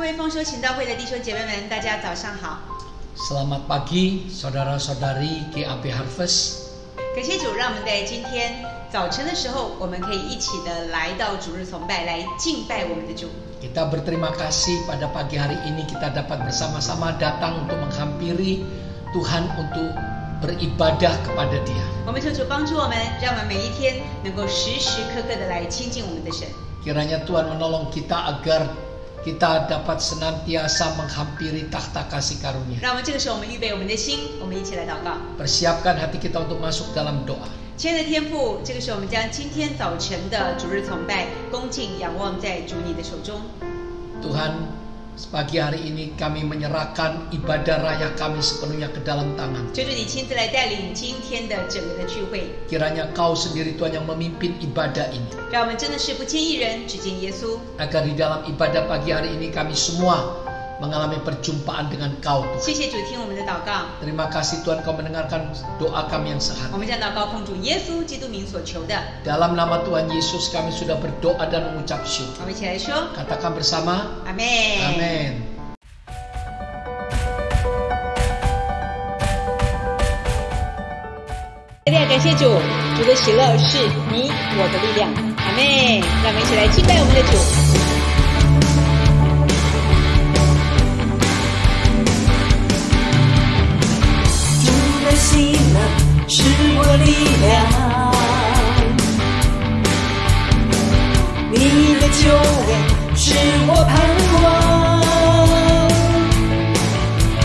会丰收行道会的弟兄姐妹们，大家早上好。Selamat pagi, saudara-saudari GAP Harvest。感谢主，让我们在今天早晨的时候，我们可以一起的来到主日崇拜，来敬拜我们的主。Kita berterima kasih pada pagi hari ini kita dapat bersama-sama datang untuk menghampiri Tuhan untuk beribadah kepada Dia。我们求主帮助我们，让我们每一天能够时时刻刻的来亲近我们的神。Kiranya Tuhan menolong kita agar kita dapat senantiasa menghampiri takhta kasih karunia。让我们这个时候，我们预备我们的心，我们一起来祷告。Persiapkan hati kita untuk masuk dalam doa。亲爱的天父，这个时候我们将今天早晨的主日崇拜恭敬仰望在主你的手中。Tuhan, pagi hari ini kami menyerahkan ibadah raya kami sepenuhnya ke dalam tangan。求主你亲自来带领今天的整个的聚会。Kiranya Kau sendiri Tuhan yang memimpin ibadah ini。让我们真的是不见一人，只见耶稣。Agar di dalam ibadah pagi hari ini kami semua mengalami perjumpaan dengan Kau Tuhan。谢谢主听我们的祷告。Terima kasih Tuhan Kau mendengarkan doa kami yang sehari。我们将祷告奉主耶稣基督名所求的。Dalam nama Tuhan Yesus kami sudah berdoa dan mengucap syukur。我们一起来说。Katakan bersama。阿们。阿们。感谢主，主的喜乐是你我的力量。阿们。让我们一起来敬拜我们的主。喜乐是我力量，你的救恩是我盼望。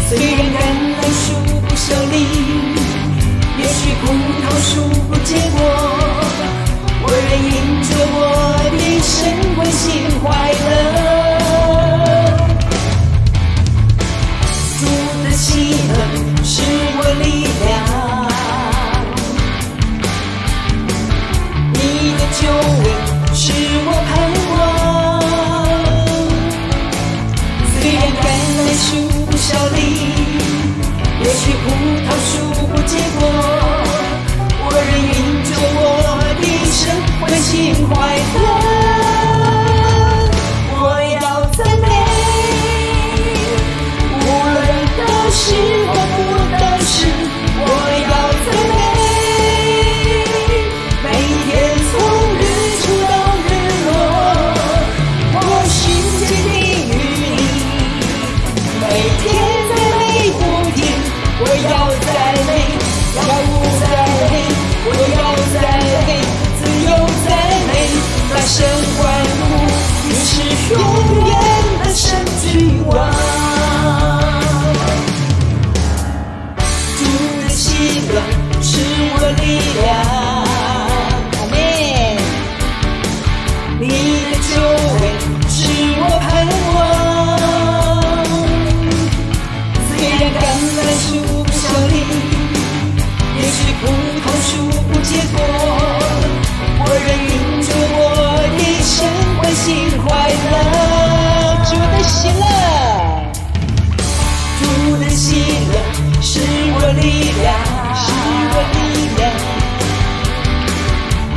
虽然橄榄树不效力，也许葡萄树不结果，我仍因着我的神欢喜快乐。主的喜乐是我力量，你的救恩是我盼望。虽然橄榄树不效力，也许葡萄树不结果，我仍因着我的神欢喜快乐。我要赞美，无论得失或不得失，我要赞美。每天从日出到日落，我心坚定于你。每天赞美不停，我要赞美，跳舞赞美，我要赞美，自由赞美，大声欢呼，你是永远的神君王。喜乐是我力量，阿们。你的救恩是我盼望。虽然橄榄树不效力，也许葡萄树不结果，我仍因着我的神欢喜快乐。主的喜乐，主的喜乐是我力量，是我力量。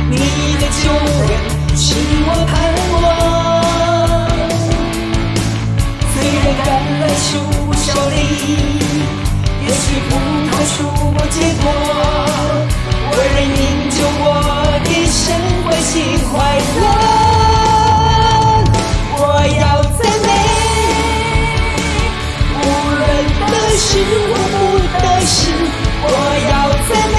你的救恩是我盼望。虽然橄榄树不效力，也许葡萄树不结果，我仍因着我的神欢喜快乐。我要赞美，无论得失或不得失，我要赞美。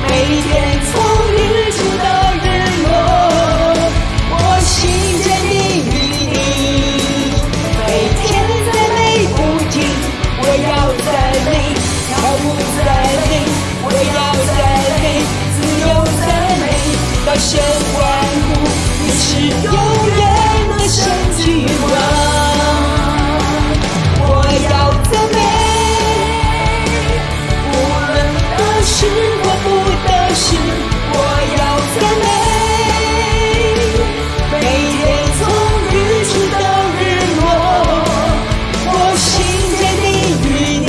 每天从日出到日落，我心坚定于你。每天赞美不停，我要赞美，跳舞赞美，我要赞美，自由赞美，大声欢呼，你是永远的神君王。我要赞美，无论得失或不得失，我要赞美。每天从日出到日落，我心坚定于你。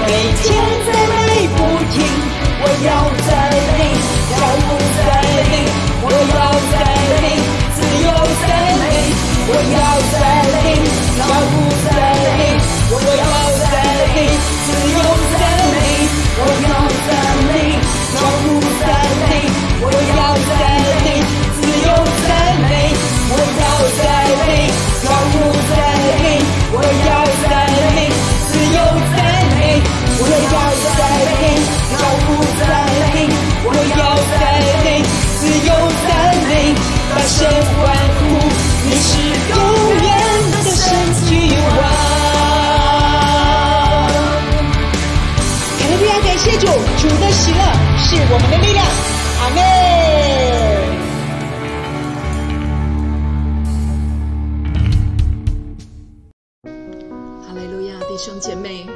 每天赞美不停，我要赞美，跳舞赞美，我要赞美，自由赞美。家感谢主，主的喜乐是我们的力量。阿们。哈利路亚，弟兄姐妹，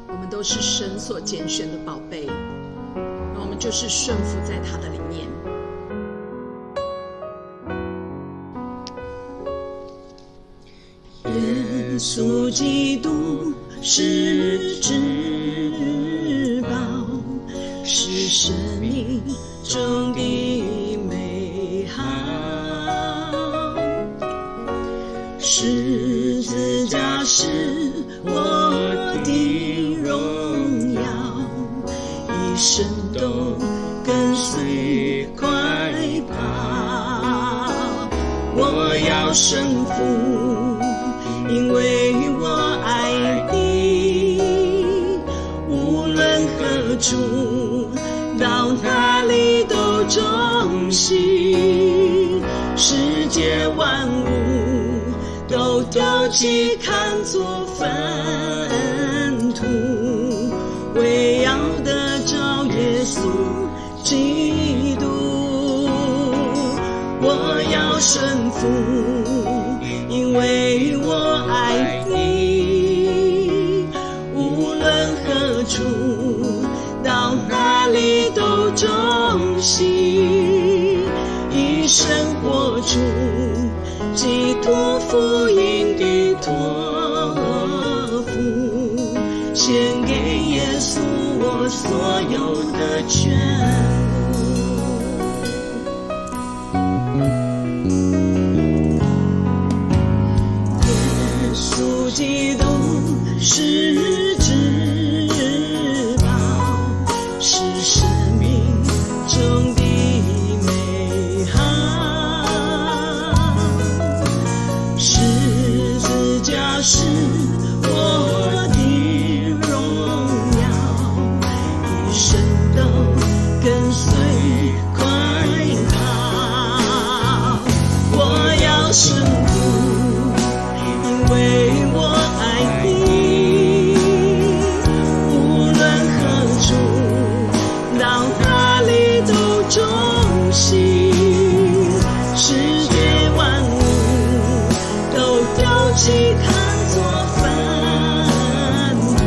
我们都是神所拣选的宝贝，那我们就是顺服在他的里面。耶稣基督是至宝，是生命中的美好。十字架是我的荣耀，一生都跟随快跑。我要胜负，因为我爱你，无论何处，到哪里都忠心。世界万物都丢弃，看作粪土，为要得着耶稣基督。我要胜负，因为我爱你，无论何处，到哪里都忠心，一生活出基督福音的托付，献给耶稣我所有的全部。耶稣基督是至宝，是生命中的美好。十字架是我的荣耀，一生都跟随快跑。我要胜负，因为我爱你，无论何处，到哪里都忠心。世界万物都丢弃，看作粪土，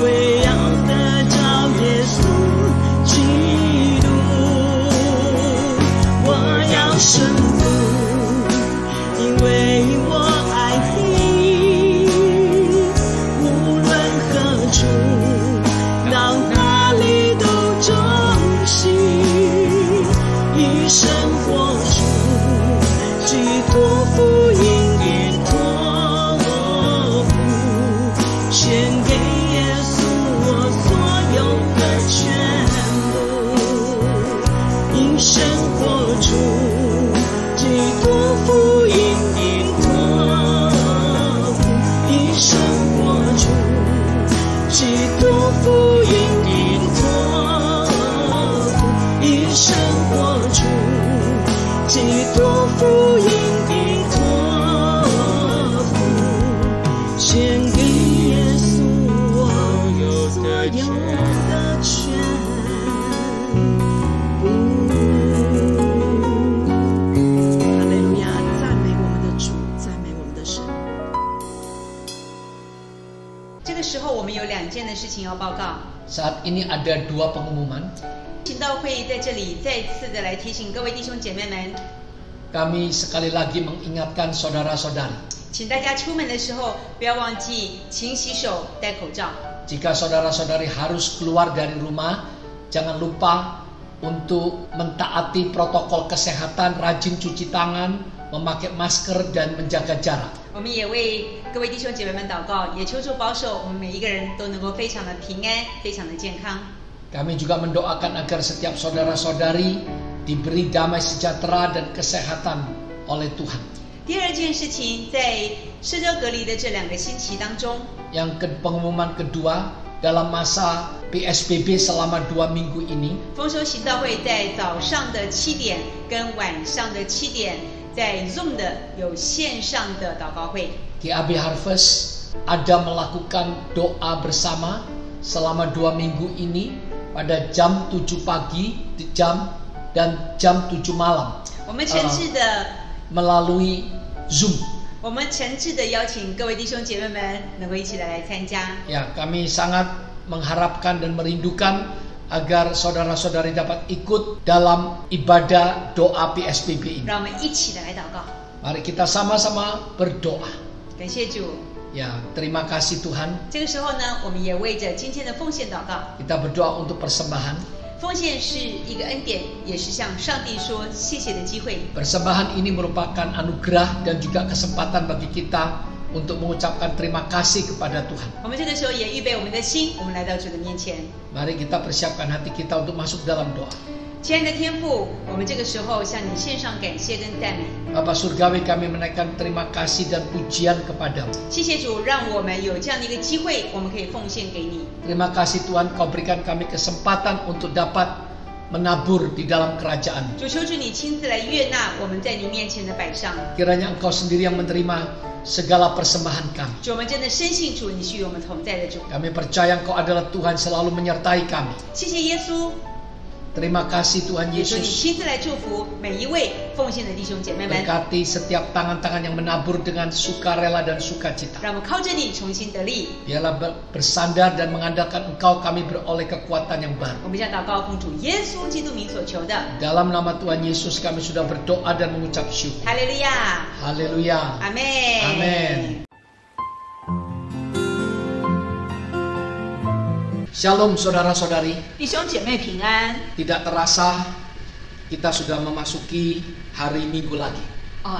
为要得着耶稣基督。我要胜负，因为我爱你，无论何处，到哪里都忠心，一生活出基督福音的托付，献给耶稣我所有的全部，一生活出基督福音的托付，一生活出基督福音的托付，一生活出基督福音的托付，献给耶稣我所有的全部。哈利路亚，赞美我们的主，赞美我们的神。这个时候我们有2件的事情要报告。 Saat ini ada 2 pengumuman. 行道会在这里再次的来提醒各位弟兄姐妹们， Kami sekali lagi mengingatkan saudara-saudari, 请大家出门的时候不要忘记勤洗手、戴口罩。 jika saudara-saudari harus keluar dari rumah, jangan lupa untuk mentaati protokol kesehatan, rajin cuci tangan, memakai masker dan menjaga jarak. 我们也为各位弟兄姐妹们祷告，也求主保守我们每一个人都能够非常的平安，非常的健康。 Kami juga mendoakan agar setiap saudara-saudari diberi damai sejahtera dan kesehatan oleh Tuhan. 第2件事情，在社交隔离的这2个星期当中， Pengumuman kedua, dalam masa PSBB selama 2 minggu ini, 丰收行道会在早上的7点跟晚上的7点，在 Zoom 的有线上的祷告会。 GAB Harvest ada melakukan doa bersama selama 2 minggu ini pada jam 7 pagi dan jam 7 malam 我们诚挚的 melalui Zoom. 我们诚挚的邀请各位弟兄姐妹们能够一起来参加。 Ya, kami sangat mengharapkan dan merindukan agar saudara-saudari dapat ikut dalam ibadah doa PSBB ini. 让我们一起的来祷告。 Mari kita sama-sama berdoa. 感谢主。 Ya, terima kasih Tuhan. 这个时候呢，我们也为着今天的奉献祷告。 Kita berdoa untuk persembahan. 奉献是一个恩典，也是向上帝说谢谢的机会。 Persembahan ini merupakan anugerah dan juga kesempatan bagi kita untuk mengucapkan terima kasih kepada Tuhan. 我们这个时候也预备我们的心，我们来到主的面前。 Mari kita persiapkan hati kita untuk masuk dalam doa. 亲爱的天父，我们这个时候向你献上感谢跟赞美。 Bapa Surgawi, kami menaikkan terima kasih dan pujian kepadamu. 谢谢主，让我们有这样的一个机会，我们可以奉献给你。 Terima kasih Tuhan, Kau berikan kami kesempatan untuk dapat menabur di dalam kerajaan. 主，求主你亲自来悦纳我们在你面前的摆上。 Kiranya Engkau sendiri yang menerima segala persembahan kami. 主，我们真的深信主，你是与我们同在的主。 Kami percaya Engkau adalah Tuhan selalu menyertai kami. 谢谢耶稣， Terima kasih Tuhan 也求你 Yesus. 亲自来祝福每一位奉献的弟兄姐妹们， Berkati setiap tangan-tangan yang menabur dengan sukarela dan sukacita. 让我们靠着你重新得力。 Biarlah bersandar dan mengandalkan Engkau kami beroleh kekuatan yang baru. 我们将祷告奉主耶稣基督名所求的， Dalam nama Tuhan Yesus kami sudah berdoa dan mengucap syukur. 哈利路亚， Haleluya. 阿门。 Amin. Shalom saudara-saudari. 弟兄姐妹平安。 Tidak terasa kita sudah memasuki hari Minggu lagi.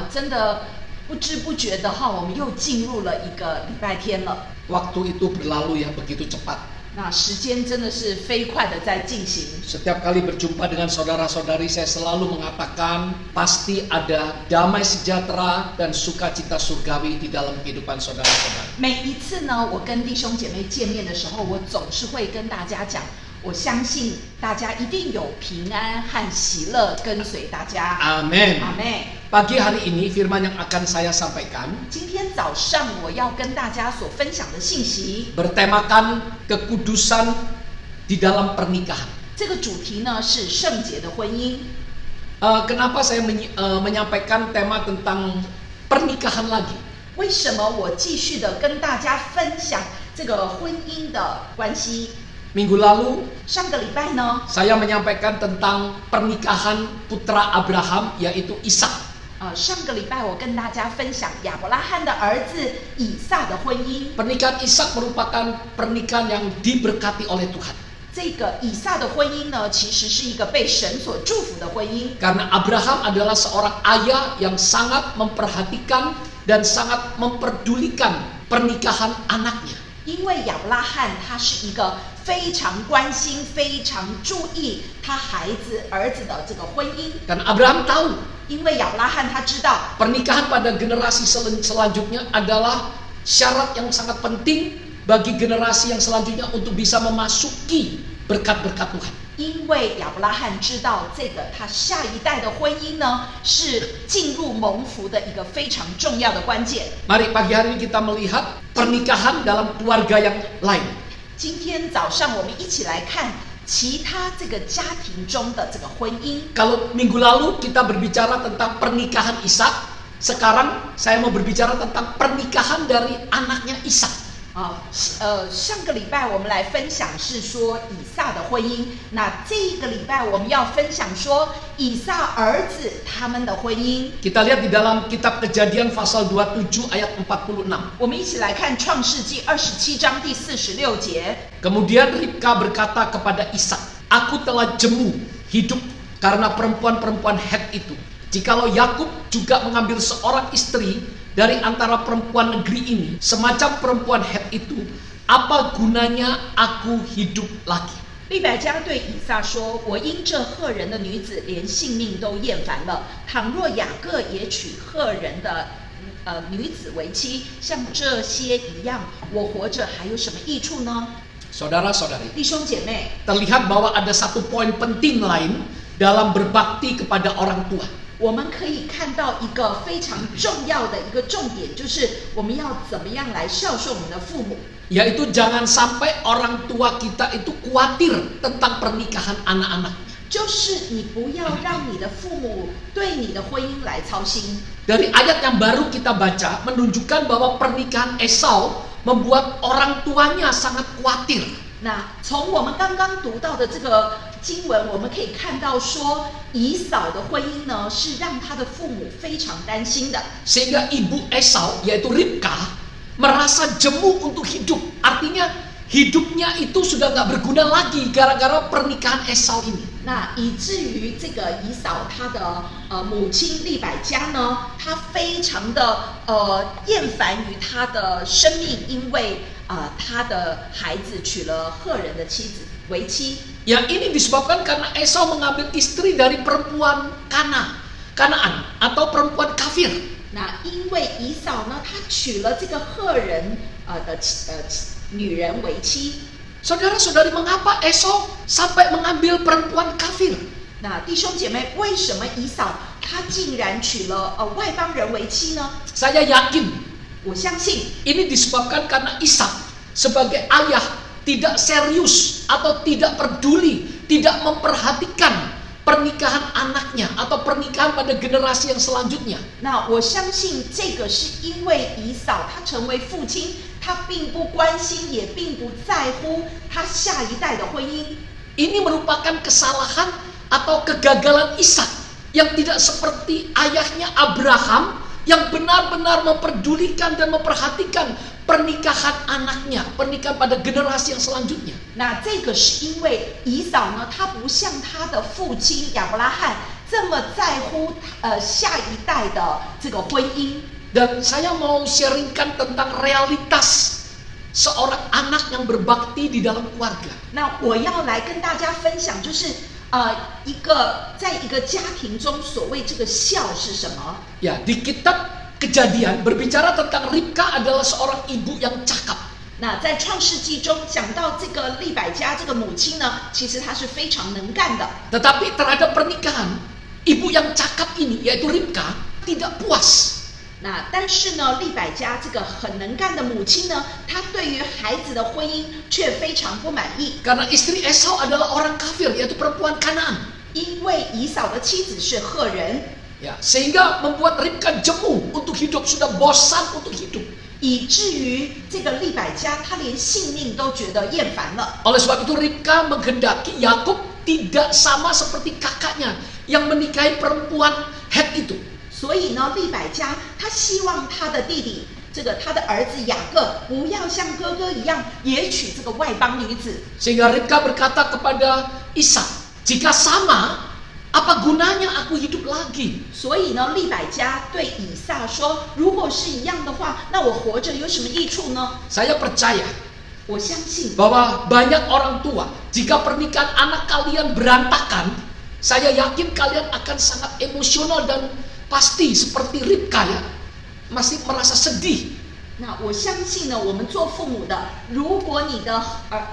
真的不知不觉的哈，我们又进入了一个礼拜天了。 Waktu itu berlalu ya begitu cepat. 那时间真的是飞快的在进行。 Setiap kali berjumpa dengan saudara-saudari saya selalu mengatakan pasti ada damai sejahtera dan sukacita surgawi di dalam kehidupan saudara-saudari. 每一次呢，我跟弟兄姐妹见面的时候，我总是会跟大家讲，我相信大家一定有平安和喜乐跟随大家。 Amin. 阿妹， Pagi hari ini firman yang akan saya sampaikan 今天早上我要跟大家所分享的信息， bertemakan kekudusan di dalam pernikahan. 这个主题呢是圣洁的婚姻。 Kenapa saya menyampaikan tema tentang pernikahan lagi? 为什么我继续的跟大家分享这个婚姻的关系？ Minggu lalu 上个礼拜呢， saya menyampaikan tentang pernikahan putra Abraham yaitu Ishak. 上个礼拜我跟大家分享亚伯拉罕的儿子以撒的婚姻。 Pernikahan Ishak merupakan pernikahan yang diberkati oleh Tuhan. 这个以撒的婚姻呢，其实是一个被神所祝福的婚姻。 Karena Abraham adalah seorang ayah yang sangat memperhatikan dan sangat memperdulikan pernikahan anaknya. 因为亚伯拉罕他是一个非常关心、非常注意他儿子的这个婚姻。 Karena Abraham tahu 因为亚伯拉罕他知道， pernikahan pada generasi selanjutnya adalah syarat yang sangat penting bagi generasi yang selanjutnya untuk bisa memasuki berkat-berkat Tuhan. 因为亚伯拉罕知道这个他下一代的婚姻呢，是进入蒙福的一个非常重要的关键。 Mari pagi hari ini kita melihat pernikahan dalam keluarga yang lain. 今天早上我们一起来看其他这个家庭中的这个婚姻。 Kalau minggu lalu kita berbicara tentang pernikahan Ishak, sekarang saya mau berbicara tentang pernikahan dari anaknya Ishak. 上个礼拜我们来分享是说以撒的婚姻，那这个礼拜我们要分享说以撒儿子他们的婚姻。 Kita lihat di dalam kitab Kejadian pasal 27 ayat 46. 我们一起来看创世纪27章第46节。 Kemudian Ribka berkata kepada Ishak, "Aku telah jemu hidup karena perempuan-perempuan Het itu. Jikalau Yakub juga mengambil seorang istri dari antara perempuan negeri ini, semacam perempuan Het itu, apa gunanya aku hidup lagi?" 利百加对以撒说：“我因这赫人的女子，连性命都厌烦了。倘若雅各也娶赫人的女子为妻，像这些一样，我活着还有什么益处呢？” Saudara-saudari, 弟兄姐妹， terlihat bahwa ada satu poin penting lain dalam berbakti kepada orang tua. 我们可以看到一个非常重要的一个重点，就是我们要怎么样来孝顺我们的父母。Yaitu jangan sampai orang tua kita itu khawatir tentang pernikahan anak-anak. 就是你不要让你的父母对你的婚姻来操心。 Dari ayat yang baru kita baca menunjukkan bahwa pernikahan Esau membuat orang tuanya sangat khawatir. 那从我们刚刚读到的这个经文，我们可以看到说，以扫的婚姻呢，是让他的父母非常担心的。 Sehingga ibu Esau yaitu Ribka merasa jemu untuk hidup. Artinya hidupnya itu sudah nggak berguna lagi gara-gara pernikahan Esau ini. 那以至于这个以扫他的母亲利百加呢，她非常的厌烦于他的生命，因为他的孩子娶了赫人的妻子为妻。 Ya ini disebabkan karena Esau mengambil istri dari perempuan Kanaan atau perempuan kafir. 那因为以扫呢，他娶了这个赫人的女人为妻。 Saudara-saudari, mengapa Esau sampai mengambil perempuan kafir? 那弟兄姐妹，为什么以扫他竟然娶了外邦人为妻呢？ Saya yakin 我相信 ini disebabkan karena Ishak sebagai ayah tidak serius atau tidak peduli, tidak memperhatikan pernikahan anaknya atau pernikahan pada generasi yang selanjutnya. 那我相信这个是因为以扫他成为父亲，他并不关心，也并不在乎他下一代的婚姻。 Ini merupakan kesalahan atau kegagalan Ishak yang tidak seperti ayahnya Abraham yang benar-benar memperdulikan dan memperhatikan pernikahan anaknya, pernikahan pada generasi yang selanjutnya. 那这个是因为以扫呢，他不像他的父亲亚伯拉罕这么在乎下一代的这个婚姻。 Dan saya mau sharingkan tentang realitas seorang anak yang berbakti di dalam keluarga. 那我要来跟大家分享，就是在一个家庭中，所谓这个孝是什么？ Ya, di kitab Kejadian berbicara tentang Ribka adalah seorang ibu yang cakap. 那在创世纪中讲到这个利百加这个母亲呢，其实她是非常能干的。 Tetapi terhadap pernikahan, ibu yang cakap ini yaitu Ribka tidak puas. 那但是呢，利百加这个很能干的母亲呢，她对于孩子的婚姻却非常不满意。 Karena istri Esau adalah orang kafir yaitu perempuan Kanaan. 因为以扫的妻子是赫人。 Ya, sehingga membuat Ribka jemu untuk hidup, sudah bosan untuk hidup. 以至于这个利百加她连性命都觉得厌烦了。 Oleh sebab itu Ribka menghendaki Yakub tidak sama seperti kakaknya yang menikahi perempuan Het itu. 所以呢，利百加她希望她的弟弟，他的儿子雅各不要像哥哥一样也娶这个外邦女子。 Sehingga Ribka berkata kepada Ishak, jika sama, apa gunanya aku hidup lagi? 所以呢，利百加对以撒说：“如果是一样的话，那我活着有什么益处呢？” Saya percaya 我相信 bahwa banyak orang tua, jika pernikahan anak kalian berantakan, saya yakin kalian akan sangat emosional dan pasti seperti Ribka ya, masih merasa sedih. 那我相信呢，我们做父母的，如果你的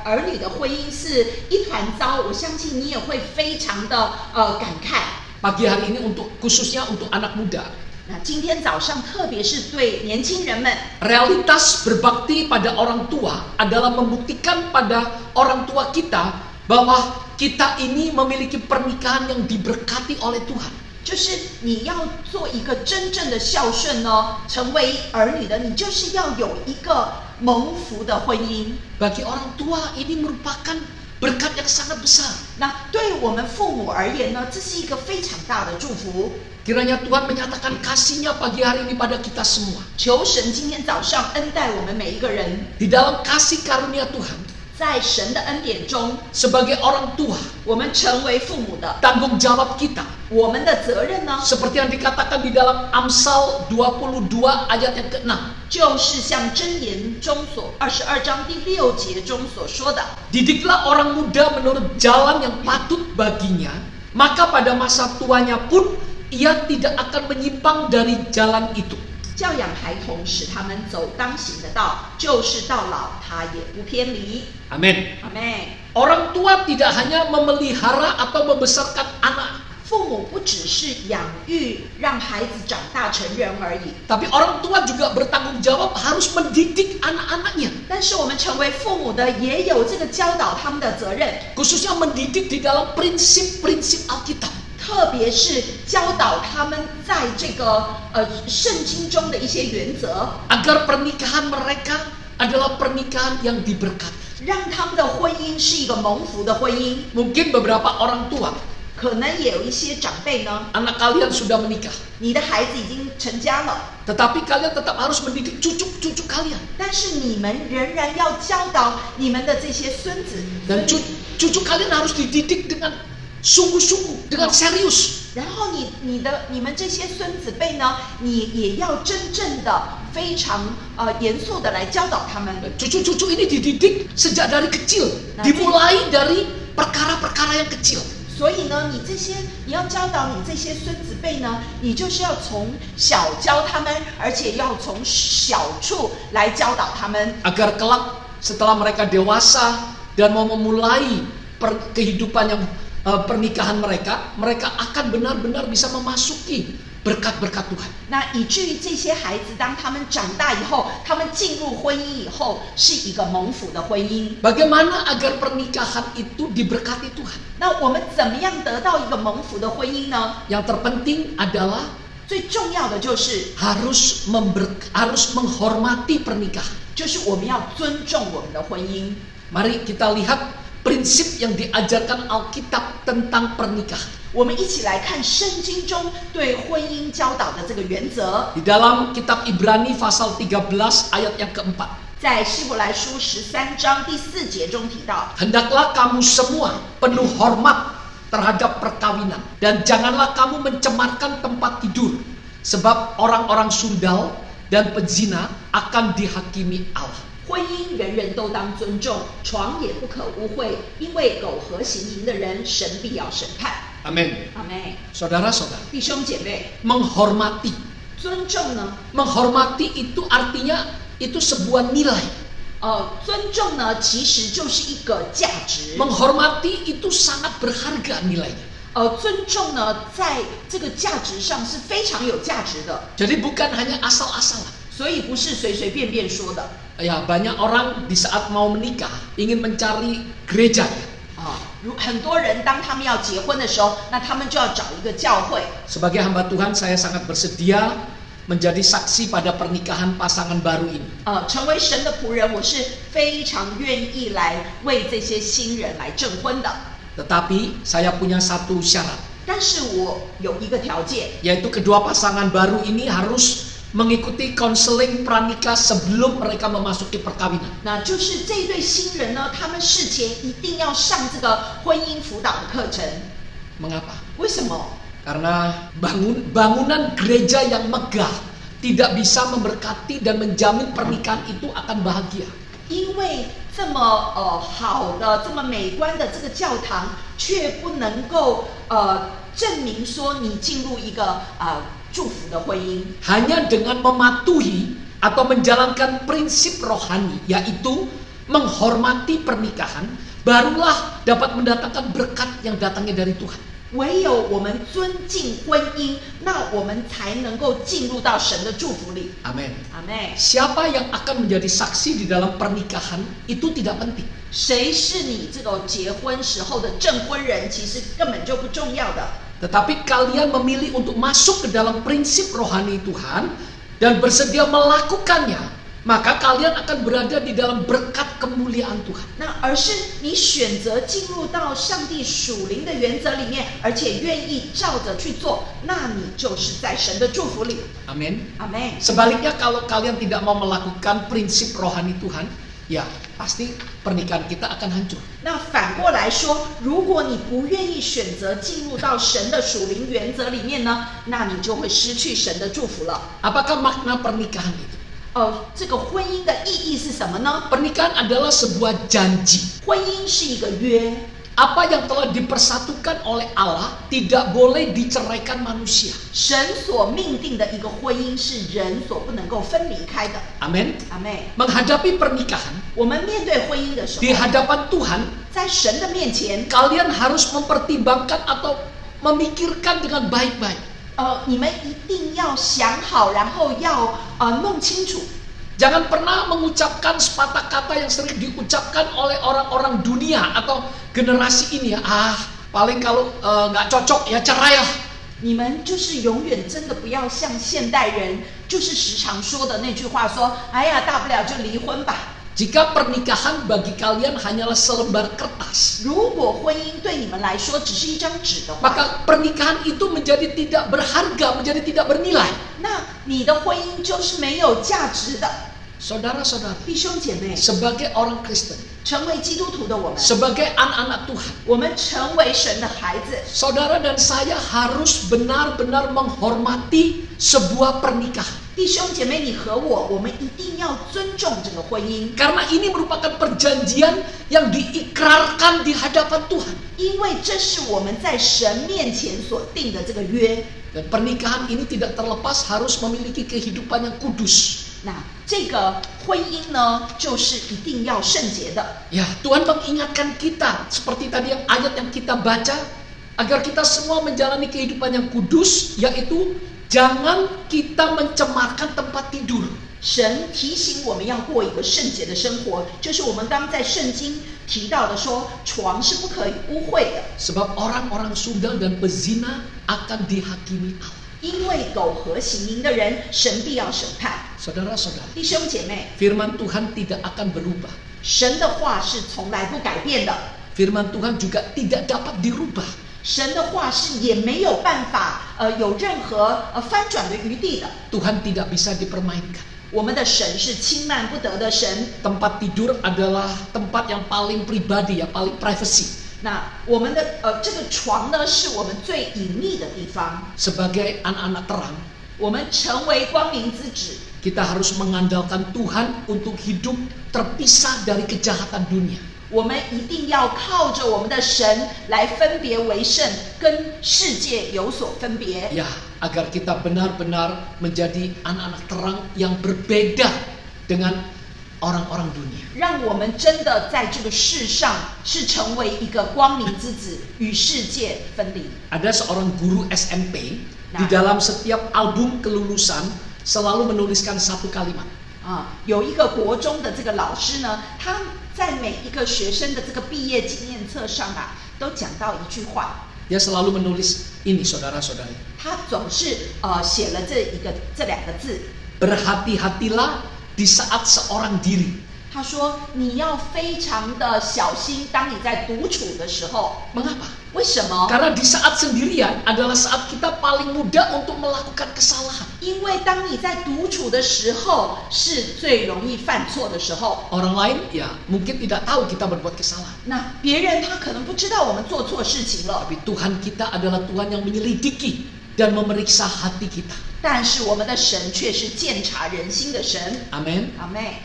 儿女的婚姻是一团糟，我相信你也会非常的感慨。 Pagi hari ini khususnya untuk anak muda. 那今天早上，特别是对年轻人们， Realitas berbakti pada orang tua adalah membuktikan pada orang tua kita bahwa kita ini memiliki pernikahan yang diberkati oleh Tuhan. 就是你要做一个真正的孝顺呢，成为儿女的，你就是要有一个蒙福的婚姻。 Bagi orang tua ini merupakan berkat yang sangat besar. 那对我们父母而言呢，这是一个非常大的祝福。 Kiranya Tuhan menyatakan kasih-Nya pagi hari ini pada kita semua. 求神今天早上恩待我们每一个人， Di dalam kasih karunia Tuhan, 在神的恩典中， sebagai orang tua, 我们成为父母的， tanggung jawab kita 我们的责任呢， seperti yang dikatakan di dalam Amsal 22 ayat yang ke-6. 就是像箴言中22章第6节中所说的。 Didiklah orang muda menurut jalan yang patut baginya, maka pada masa tuanya pun ia tidak akan menyimpang dari jalan itu. 教养孩童，使他们走当行的道，就是到老他也不偏离。 Amin. 阿妹， Orang tua tidak hanya memelihara atau membesarkan anak 父母不只是养育让孩子长大成人而已， tapi orang tua juga bertanggung jawab harus mendidik anak-anaknya. 但是我们成为父母的也有这个教导他们的责任， Khususnya mendidik di dalam prinsip-prinsip Alkitab. 特别是教导他们在这个圣经中的一些原则， Agar pernikahan mereka adalah pernikahan yang diberkati. 让他们的婚姻是一个蒙福的婚姻。 Mungkin beberapa orang tua, 可能也有一些长辈呢， anak kalian sudah menikah. 你的孩子已经成家了， Tetapi kalian tetap harus mendidik cucu-cucu kalian. 但是你们仍然要教导你们的这些孙子， Dan cucu kalian harus dididik dengan sungguh-sungguh, dengan serius. 然后你们这些孙子辈呢，你也要真正的非常严肃的来教导他们。 Cucu-cucu ini dididik sejak dari kecil, dimulai dari perkara-perkara yang kecil. 所以呢，你要教导你这些孙子辈呢，你就是要从小教他们，而且要从小处来教导他们， Agar kelak setelah mereka dewasa dan mau memulai kehidupan yang pernikahan mereka akan benar-benar bisa memasuki berkat-berkat Tuhan. 那以至于这些孩子当他们长大以后，他们进入婚姻以后，是一个蒙福的婚姻。 Bagaimana agar pernikahan itu diberkati Tuhan? 那我们怎么样得到一个蒙福的婚姻呢？ Yang terpenting adalah 最重要的就是harus menghormati pernikahan. 就是我们要尊重我们的婚姻。 Mari kita lihat prinsip yang diajarkan Alkitab tentang pernikahan. 我们一起来看圣经中对婚姻教导的这个原则， Di dalam kitab Ibrani pasal 13 ayat yang keempat. 在希伯来书13章第4节中提到， Hendaklah kamu semua penuh hormat terhadap perkawinan. Dan janganlah kamu mencemarkan tempat tidur. Sebab orang-orang sundal dan pezina akan dihakimi Allah. 婚姻人人都当尊重，床也不可污秽，因为苟合行淫的人，神必要审判。 Amin. 阿妹， Saudara-saudara, 弟兄姐妹， menghormati. 尊重呢？ Menghormati itu artinya itu sebuah nilai. 尊重呢，其实就是一个价值。 Menghormati itu sangat berharga nilainya. 尊重呢，在这个价值上是非常有价值的， Jadi bukan hanya asal-asalan. 所以不是随随便便说的。 Ya, banyak orang di saat mau menikah ingin mencari gerejanya. 很多人当他们要结婚的时候，那他们就要找一个教会。 Sebagai hamba Tuhan, saya sangat bersedia menjadi saksi pada pernikahan pasangan baru ini. 成为神的仆人，我是非常愿意来为这些新人来证婚的。 Tetapi saya punya satu syarat, 但是我有一个条件， yaitu kedua pasangan baru ini harus mengikuti konseling pranikah sebelum mereka memasuki perkawinan. 那就是这一对新人呢，他们事前一定要上这个婚姻辅导的课程。 Mengapa? 为什么？ Karena bangunan gereja yang megah tidak bisa memberkati dan menjamin pernikahan itu akan bahagia. 因为这么好的、这么美观的这个教堂，却不能够证明说你进入一个祝福的婚姻。 Hanya dengan mematuhi atau menjalankan prinsip rohani, yaitu menghormati pernikahan, barulah dapat mendatangkan berkat yang datangnya dari Tuhan. 唯有我们尊敬婚姻，那我们才能够进入到神的祝福里。 Amin. 阿妹， Siapa yang akan menjadi saksi di dalam pernikahan itu tidak penting. 谁是你这个结婚时候的证婚人，其实根本就不重要的。 Tetapi kalian memilih untuk masuk ke dalam prinsip rohani Tuhan dan bersedia melakukannya, maka kalian akan berada di dalam berkat kemuliaan Tuhan. 那而是你选择进入到上帝属灵的原则里面，而且愿意照着去做，那你就是在神的祝福里。 Amin. 阿妹。 Sebaliknya kalau kalian tidak mau melakukan prinsip rohani Tuhan, ya pasti pernikahan kita akan hancur. 那反过来说，如果你不愿意选择进入到神的属灵原则里面呢，那你就会失去神的祝福了。 Apakah makna pernikahan itu? 这个婚姻的意义是什么呢？ Pernikahan adalah sebuah janji. 婚姻是一个约， Apa yang telah dipersatukan oleh Allah tidak boleh diceraikan manusia. 神所命定的一个婚姻是人所不能够分离开的。 Amin. 阿妹， Menghadapi pernikahan 我们面对婚姻的时 di 候， hadapan Tuhan, 在神的面前， kalian harus mempertimbangkan atau memikirkan dengan baik-baik. 你们一定要想好，然后要弄清楚。 Jangan pernah mengucapkan sepatah kata yang sering diucapkan oleh orang-orang dunia atau generasi ini ya. Paling kalau nggak cocok ya cerai lah. 你们就是永远真的不要像现代人，就是时常说的那句话说，哎呀，大不了就离婚吧。 Jika pernikahan bagi kalian hanyalah selembar kertas, 如果婚姻对你们来说只是一张纸的话， maka pernikahan itu menjadi tidak berharga, menjadi tidak bernilai. 那你的婚姻就是没有价值的。 Saudara-saudara, 弟兄姐妹， sebagai orang Kristen, 成为基督徒的我们， sebagai anak-anak Tuhan, 我们成为神的孩子， saudara dan saya harus benar-benar menghormati sebuah pernikahan. 弟兄姐妹，你和我们一定要尊重这个婚姻， Karena ini merupakan perjanjian yang diikrarkan di hadapan Tuhan. 因为这是我们在神面前所定的这个约。 Dan pernikahan ini tidak terlepas harus memiliki kehidupan yang kudus. 那这个婚姻呢，就是一定要圣洁的。 Ya, Tuhan mengingatkan kita seperti tadi yang ayat yang kita baca, agar kita semua menjalani kehidupan yang kudus, yaitu jangan kita mencemarkan tempat tidur. 神提醒我们要过一个圣洁的生活，就是我们刚在圣经提到的说，床是不可以污秽的， Sebab orang-orang sundal dan pezina akan dihakimi Allah. 因为苟合行淫的人，神必要审判。 Saudara-saudara, 弟兄姐妹， firman Tuhan tidak akan berubah. 神的话是从来不改变的， Firman Tuhan juga tidak dapat dirubah. 神的话是也没有办法有任何翻转的余地的。 Tuhan tidak bisa dipermainkan. 我们的神是轻慢不得的神。 Tempat tidur adalah tempat yang paling pribadi, yang paling privacy. 那我们的这个床呢，是我们最隐秘的地方。 Sebagai anak-anak terang, 我们成为光明之子， kita harus mengandalkan Tuhan untuk hidup terpisah dari kejahatan dunia. 我们一定要靠着我们的神来分别为圣，跟世界有所分别。 Ya, agar kita benar-benar menjadi anak-anak terang yang berbeda dengan orang-orang dunia. 让我们真的在这个世上是成为一个光明之子，与世界分离。 Ada seorang guru SMP di Nah. dalam setiap album kelulusan selalu menuliskan satu kalimat. 有一个国中的这个老师呢，他在每一个学生的这个毕业纪念册上都讲到一句话， Dia selalu menulis ini, saudara-saudari. 他总是写了这两个字， Berhati-hatilah di saat seorang diri. 他说你要非常的小心，当你在独处的时候。 Mengapa? 为什么？ Karena di saat sendirian adalah saat kita paling mudah untuk melakukan kesalahan. 因为当你在独处的时候，是最容易犯错的时候。 Orang lain ya mungkin tidak tahu kita berbuat kesalahan. 那别人他可能不知道我们做错事情了， Tapi Tuhan kita adalah Tuhan yang menyelidiki dan memeriksa hati kita. 但是我们的神却是鉴察人心的神。 Amin. 阿妹，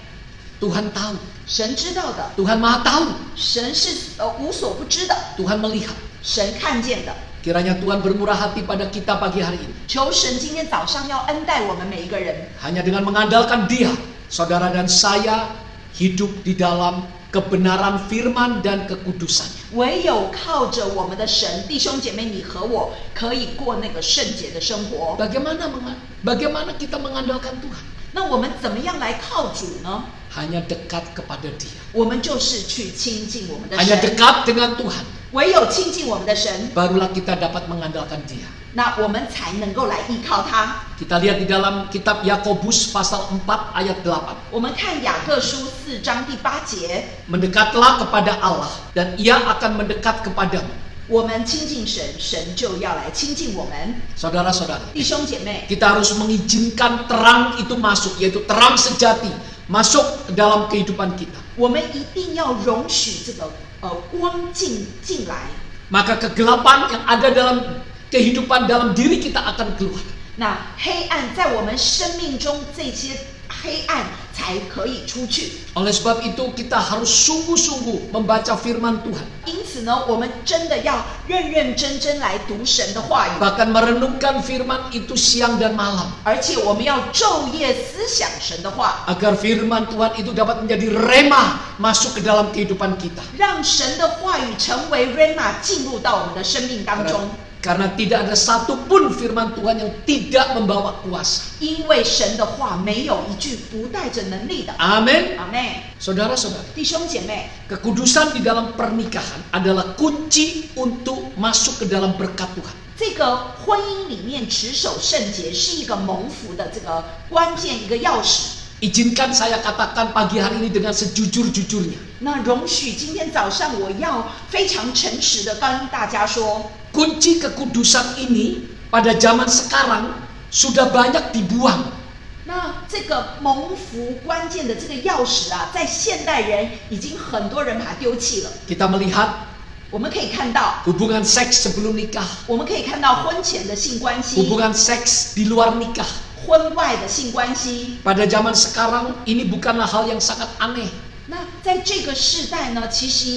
Tuhan tahu. 神知道的， Tuhan maha tahu. 神是无所不知的， Tuhan melihat. 神看见的。 Kiranya Tuhan bermurah hati pada kita pagi hari ini. 求神今天早上要恩待我们每一个人， Hanya dengan mengandalkan Dia, saudara dan saya hidup di dalam kebenaran firman dan kekudusannya. 唯有靠着我们的神，弟兄姐妹，你和我可以过那个圣洁的生活。 Bagaimana kita mengandalkan Tuhan? 那我们怎么样来靠主呢？ Hanya dekat kepada Dia. 我们就是去亲近我们的 Hanya 神， dekat dengan Tuhan. 唯有亲近我们的神， Barulah kita dapat mengandalkan Dia. 那我们才能够来依靠他。 Kita lihat di dalam kitab Yakobus pasal 4 ayat 8. 我们看雅各书4章第8节， Mendekatlah kepada Allah dan Ia akan mendekat kepadamu. 我们亲近神，神就要来亲近我们。 Saudara-saudara, 弟兄姐妹， kita harus mengizinkan terang itu masuk, yaitu terang sejati masuk ke dalam kehidupan kita. 我们一定要容许这个光进来。 Maka kegelapan yang ada dalam kehidupan dalam diri kita akan keluar. 那黑暗在我们生命中，这些黑暗才可以出去。 Oleh sebab itu kita harus sungguh-sungguh membaca firman Tuhan. 因此呢，我们真的要认认真真来读神的话语， Bahkan merenungkan firman itu siang dan malam. 而且我们要昼夜思想神的话， Agar firman Tuhan itu dapat menjadi rema masuk ke dalam kehidupan kita. 让神的话语成为 Rema 进入到我们的生命当中。Karena tidak ada satupun firman Tuhan yang tidak membawa kuasa. 因为神的话没有一句不带着能力的。 Amin. 阿妹， Saudara-saudara, 弟兄姐妹， kekudusan di dalam pernikahan adalah kunci untuk masuk ke dalam berkat Tuhan. 这个婚姻里面持守圣洁是一个蒙福的这个关键，一个钥匙。 Izinkan saya katakan pagi hari ini dengan sejujur-jujurnya. 那容许今天早上我要非常诚实的跟大家说， Kunci kekudusan ini pada zaman sekarang sudah banyak dibuang. 那这个蒙福关键的这个钥匙啊，在现代人已经很多人把它丢弃了。 Kita melihat 我们可以看到， hubungan seks sebelum nikah, 我们可以看到婚前的性关系， hubungan seks di luar nikah. 婚外的性关系。 Pada zaman sekarang ini bukanlah hal yang sangat aneh. 那在这个世代呢，其实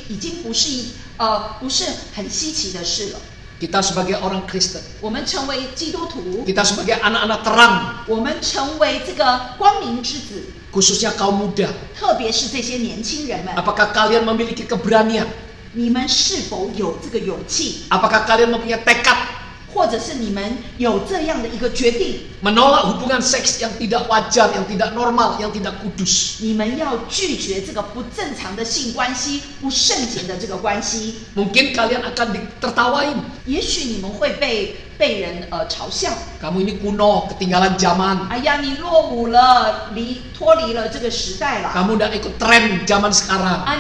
已经不是很稀奇的事了。 Kita sebagai orang Kristen, 我们成为基督徒， kita sebagai anak-anak terang, 我们成为这个光明之子， khususnya kaum muda. 特别是这些年轻人们， Apakah kalian memiliki keberanian? 你们是否有这个勇气， Apakah kalian mempunyai tekad 或者是你们有这样的一个决定？ menolak hubungan seks yang tidak wajar, yang tidak normal, yang tidak kudus? 你们要拒绝这个不正常的性关系、不圣洁的这个关系。 Mungkin kalian akan ditertawain. 也许你们会被人嘲笑。 Kamu ini kuno, ketinggalan zaman. 哎呀，你落伍了，脱离了这个时代了。 Kamu udah ikut tren zaman sekarang. 啊，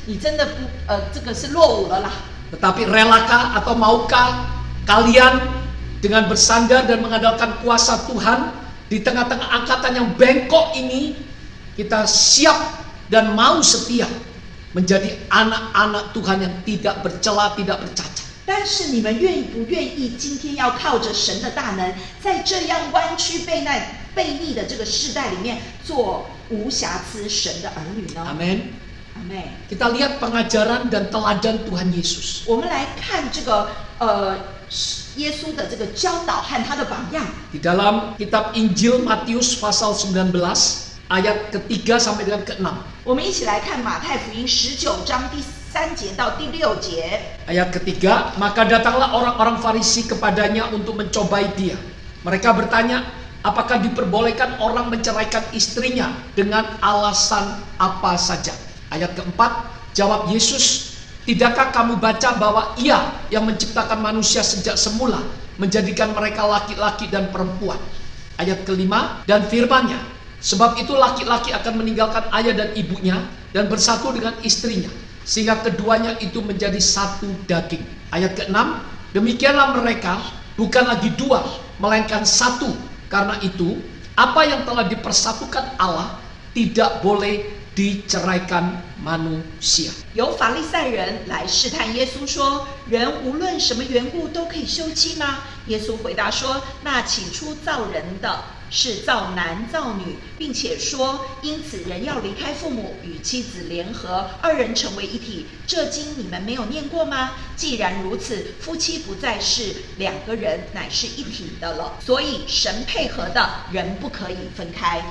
你真的不这个是落伍了啦。 Tetapi relakah atau maukah kalian dengan bersandar dan mengandalkan kuasa Tuhan di tengah-tengah angkatan yang bengkok ini, kita siap dan mau setia menjadi anak-anak Tuhan yang tidak bercela, tidak bercacat. 但是你们愿不愿意今天要靠着神的大能，在这样弯曲悖逆的这个世代里面，做无瑕疵神的儿女呢？ Amin. 阿妹， Kita lihat pengajaran dan teladan Tuhan Yesus. 我们来看这个耶稣的这个教导和他的榜样。 Di dalam kitab Injil Matius pasal 19 ayat ke-3 sampai dengan ke-6. 我们一起来看马太福音19章第3节到第6节。 Ayat ketiga, maka datanglah orang-orang Farisi kepadanya untuk mencobai dia. Mereka bertanya, apakah diperbolehkan orang menceraikan istrinya dengan alasan apa saja? Ayat keempat, jawab Yesus, tidakkah kamu baca bahwa Ia yang menciptakan manusia sejak semula menjadikan mereka laki-laki dan perempuan? Ayat kelima, dan firman-Nya, sebab itu laki-laki akan meninggalkan ayah dan ibunya dan bersatu dengan istrinya, sehingga keduanya itu menjadi satu daging. Ayat ke-6, demikianlah mereka bukan lagi dua, melainkan satu. Karena itu, apa yang telah dipersatukan Allah tidak boleh diceraikan manusia. 有法利赛人来试探耶稣说：“人无论什么缘故都可以休妻吗？”耶稣回答说：“那起初造人的是造男造女，并且说，因此人要离开父母，与妻子联合，二人成为一体。这经你们没有念过吗？既然如此，夫妻不再是两个人，乃是一体的了。所以神配合的人不可以分开。”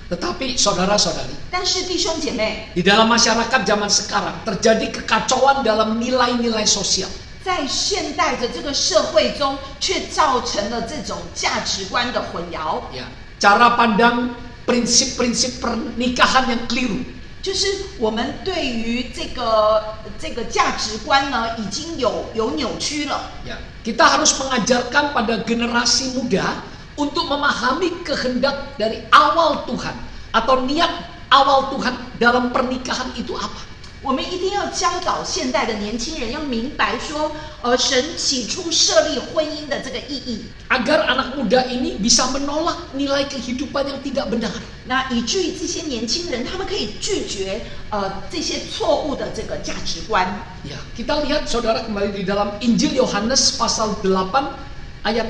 Tetapi saudara-saudari, 但是弟兄姐妹， di dalam masyarakat zaman sekarang terjadi kekacauan dalam nilai-nilai sosial. 在现代的这个社会中，却造成了这种价值观的混淆。 Ya, cara pandang prinsip-prinsip pernikahan yang keliru. 就是我们对于这个价值观呢，已经有扭曲了。 Ya, kita harus mengajarkan pada generasi muda untuk memahami kehendak dari awal Tuhan atau niat awal Tuhan dalam pernikahan itu apa. 我们一定要教导现代的年轻人，要明白说，神起初设立婚姻的这个意义， Agar anak muda ini bisa menolak nilai kehidupan yang tidak benar. 那以至于这些年轻人，他们可以拒绝这些错误的这个价值观。 Ya, kita lihat saudara kembali di dalam Injil Yohanes pasal 8 ayat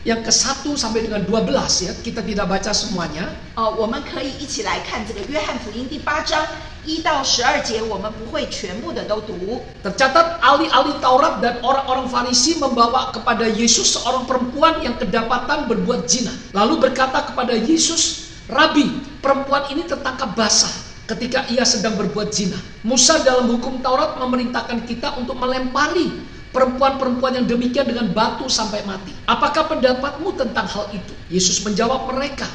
yang ke-1 sampai dengan 12 ya. Kita tidak baca semuanya. 我们可以一起来看这个约翰福音第8章1到12节，我们不会全部的都读。 Tercatat ahli-ahli Taurat dan orang-orang Farisi membawa kepada Yesus seorang perempuan yang kedapatan berbuat zina. Lalu berkata kepada Yesus, Rabi, perempuan ini tertangkap basah ketika ia sedang berbuat zina. Musa dalam hukum Taurat memerintahkan kita untuk melempari perempuan-perempuan yang demikian dengan batu sampai mati. Apakah pendapatmu tentang hal itu? Yesus menjawab mereka,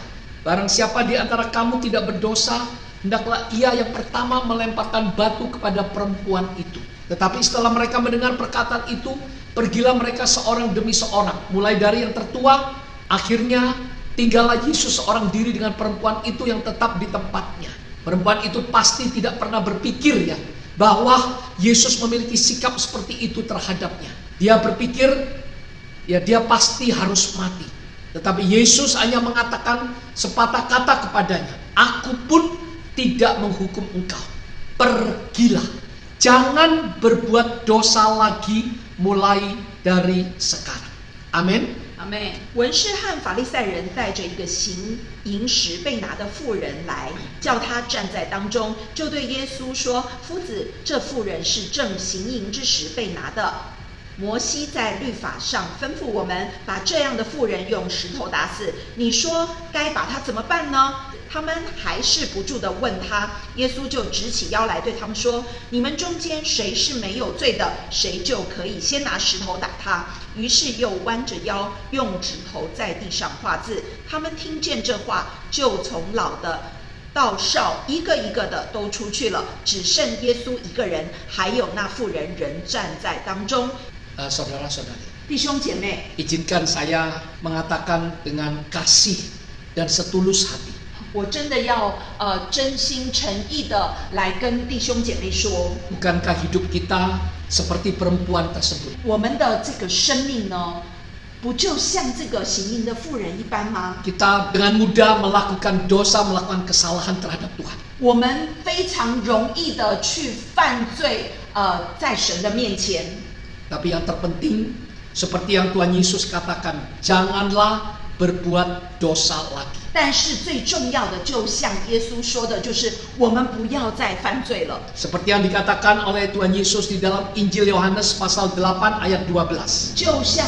barang siapa di antara kamu tidak berdosa, hendaklah ia yang pertama melemparkan batu kepada perempuan itu. Tetapi setelah mereka mendengar perkataan itu, pergilah mereka seorang demi seorang, mulai dari yang tertua. Akhirnya tinggallah Yesus seorang diri dengan perempuan itu yang tetap di tempatnya. Perempuan itu pasti tidak pernah berpikir ya bahwa Yesus memiliki sikap seperti itu terhadapnya. Dia berpikir ya dia pasti harus mati. Tetapi Yesus hanya mengatakan sepatah kata kepadanya, aku pun tidak menghukum engkau. Pergilah, jangan berbuat dosa lagi mulai dari sekarang. Amin.阿妹，文士和法利赛人带着一个行淫时被拿的妇人来，叫他站在当中，就对耶稣说：“夫子，这妇人是正行淫之时被拿的。摩西在律法上吩咐我们把这样的妇人用石头打死，你说该把她怎么办呢？”他们还是不住地问他，耶稣就直起腰来对他们说：“你们中间谁是没有罪的，谁就可以先拿石头打他。”于是又弯着腰，用指头在地上画字。他们听见这话，就从老的到少，一个一个的都出去了，只剩耶稣一个人，还有那妇人仍站在当中。Saudara-saudari, 弟兄姐妹， izinkan saya mengatakan dengan kasih dan setulus hati. 我真的要真心诚意的来跟弟兄姐妹说， Bukankah hidup kita seperti perempuan tersebut? 我们的这个生命呢，不就像这个行淫的妇人一般吗？ Kita dengan mudah melakukan dosa, melakukan kesalahan terhadap Tuhan. 我们非常容易的去犯罪，在神的面前。 Tapi yang terpenting, seperti yang Tuhan Yesus katakan, janganlah berbuat dosa lagi. 但是最重要的，就像耶稣说的，就是我们不要再犯罪了。 Seperti yang dikatakan oleh Tuhan Yesus di dalam Injil Yohanes pasal 8 ayat 12. 就像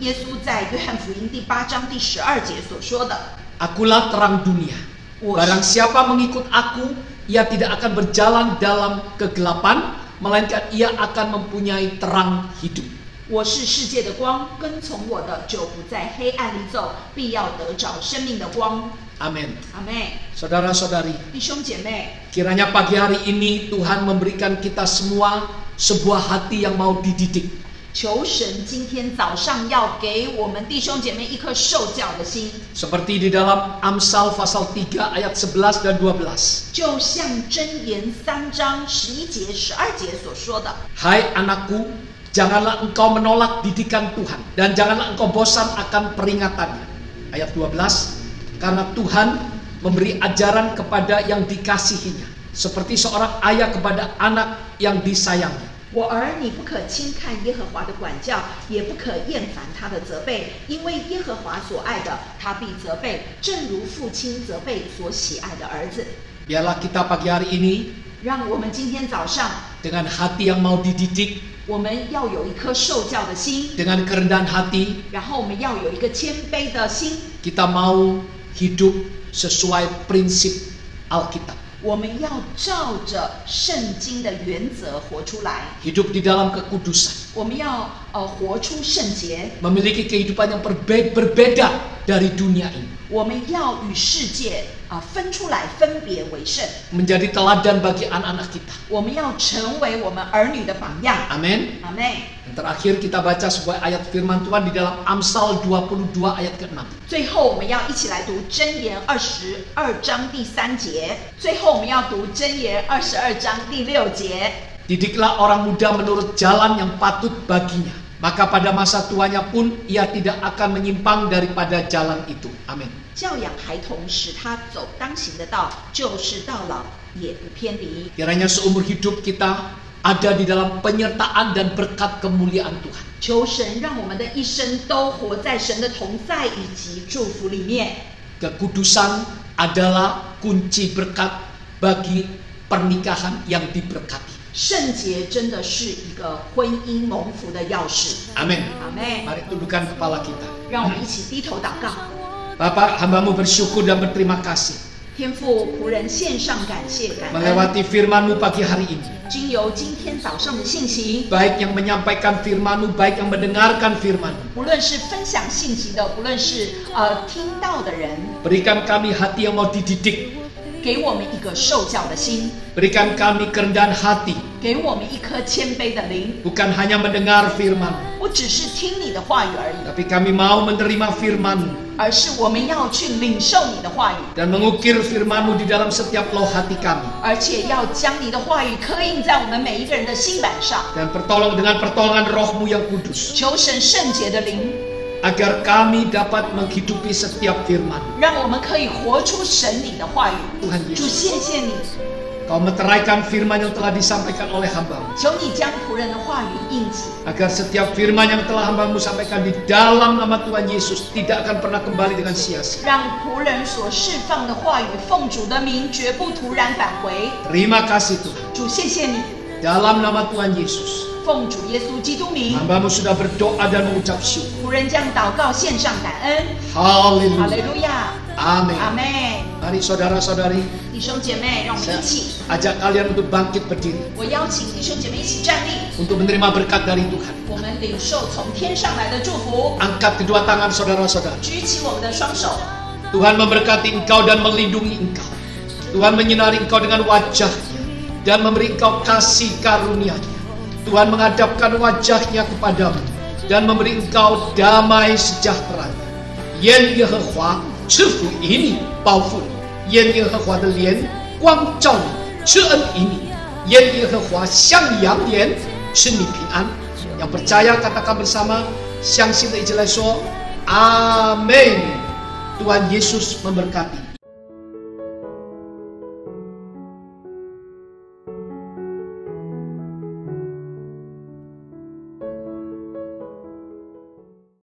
耶稣在约翰福音第8章第12节所说的。 Akulah terang dunia. Barang siapa mengikut aku, ia tidak akan berjalan dalam kegelapan, melainkan ia akan mempunyai terang hidup. 我是世界的光，跟从我的就不在黑暗里走，必要得着生命的光。 Amin. 阿妹， Saudara-saudari, 弟兄姐妹， kiranya pagi hari ini Tuhan memberikan kita semua sebuah hati yang mau dididik. 求神今天早上要给我们弟兄姐妹一颗受教的心， Seperti di dalam Amsal pasal 3 ayat 11 dan 12. 就像箴言3章11节、12节所说的。 Hai anakku, janganlah engkau menolak didikan Tuhan, dan janganlah engkau bosan akan peringatannya. Ayat 12, karena Tuhan memberi ajaran kepada yang dikasihinya, seperti seorang ayah kepada anak yang disayangnya. 我儿，你不可轻看耶和华的管教，也不可厌烦他的责备，因为耶和华所爱的，他必责备，正如父亲责备所喜爱的儿子。 Biarlah kita pagi hari ini 让我们今天早上， dengan hati yang mau dididik, 我们要有一颗受教的心， dengan kerendahan hati, 然后我们要有一个谦卑的心， kita mau hidup sesuai prinsip Alkitab. 我们要照着圣经的原则活出来， Hidup di dalam kekudusan, 我们要活出圣洁， memiliki kehidupan yang berbeda dari dunia ini, 我们要与世界分出来，分别为圣。 menjadi teladan bagi anak-anak kita. 我们要成为我们儿女的榜样。 Amin. 阿妹。 Dan terakhir kita baca sebuah ayat firman Tuhan di dalam Amsal 22 ayat ke-6. 最后我们要一起来读箴言22章第3节。最后我们要读箴言22章第6节。 Didiklah orang muda menurut jalan yang patut baginya, maka pada masa tuanya pun ia tidak akan menyimpang daripada jalan itu. Amin. 教养孩童，使他走当行的道，就是到老也不偏离。 Kiranya seumur hidup kita ada di dalam penyertaan dan berkat kemuliaan Tuhan. 求神让我们的一生都活在神的同在以及祝福里面。 Kekudusan adalah kunci berkat bagi pernikahan yang diberkati. 圣洁真的是一个婚姻蒙福的钥匙。 Amin. 阿妹， Mari tundukkan kepala kita. 让我们一起低头祷告。 Bapak, hamba-Mu bersyukur dan berterima kasih. 天父，仆人献上感谢感恩， melewati firman-Mu pagi hari ini. 经由今天早上的信息， Baik yang menyampaikan firman-Mu, baik yang mendengarkan firman-Mu. 不论是分享信息的，不论是听到的人， Berikan kami hati yang mau dididik. 给我们一个受教的心， Berikan kami kerendahan hati. 给我们一颗谦卑的灵。 Bukan hanya mendengar firman, 不只是听你的话语而已， tapi kami mau menerima firman-Mu 而是我们要去领受你的话语， dan mengukir firman-Mu di dalam setiap loh hati kami. 而且要将你的话语刻印在我们每一个人的心板上。 Dan dengan pertolongan Roh-Mu yang kudus, 求神圣洁的灵， agar kami dapat menghidupi setiap firman. 让我们可以活出神你的话语。 Tuhan 主， Yesus, 谢谢你， Kau meteraikan firman yang telah disampaikan oleh hamba-Mu, 求你将仆人的话语印记， agar setiap firman yang telah hamba-Mu sampaikan di dalam nama Tuhan Yesus tidak akan pernah kembali dengan sia-sia. 让仆人所释放的话语奉主的名绝不突然返回。 Terima kasih Tuhan. 主，谢谢你， Dalam nama Tuhan Yesus, 奉主耶稣基督名， hamba-Mu sudah berdoa dan mengucap syukur. 仆人将祷告献上感恩。哈 Haleluya. 利路亚， Amin. 阿妹， Mari saudara-saudari, 弟兄姐妹，让我们一起， ajak kalian untuk bangkit berdiri 我邀请弟兄姐妹一起站立， untuk menerima berkat dari Tuhan. 我们领受从天上来的祝福。 Angkat kedua tangan saudara-saudara. 举起我们的双手， Tuhan memberkati engkau dan melindungi engkau. Tuhan menyinari engkau dengan wajahnya dan memberi engkau kasih karunia-Nya. Tuhan menghadapkan wajahnya kepadamu dan memberi engkau damai sejahtera. 愿耶和华赐福于你，保护你；愿耶和华的脸光照你，赐恩于你；愿耶和华向你扬脸，赐你平安。Yang percaya katakan bersama, 相信的一起来说，阿门。Tuhan Yesus memberkati.